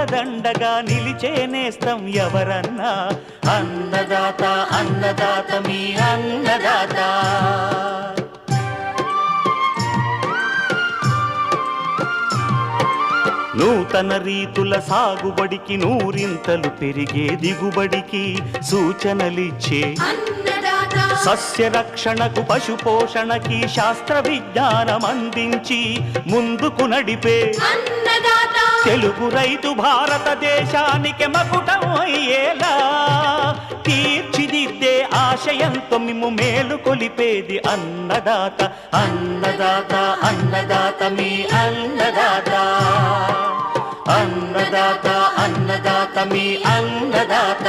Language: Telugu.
అండదండగా నిలిచే నేస్తం ఎవరన్నా అన్నదాత అన్నదాత మీ అన్నదాత. నూతన రీతుల సాగుబడికి నూరింతలు పెరిగే దిగుబడికి సూచనలిచ్చే సస్య రక్షణకు పశు పోషణకి శాస్త్ర విజ్ఞానం అందించి ముందుకు నడిపే తెలుగు రైతు భారతదేశానికి మకుటం అయ్యేలా తీర్చిదిద్దే ఆశయంతో మిమ్ము మేలు కొలిపేది అన్నదాత అన్నదాత అన్నదాత మీ అన్నదాత అన్నదాత అన్నదాత మీ అన్నదాత.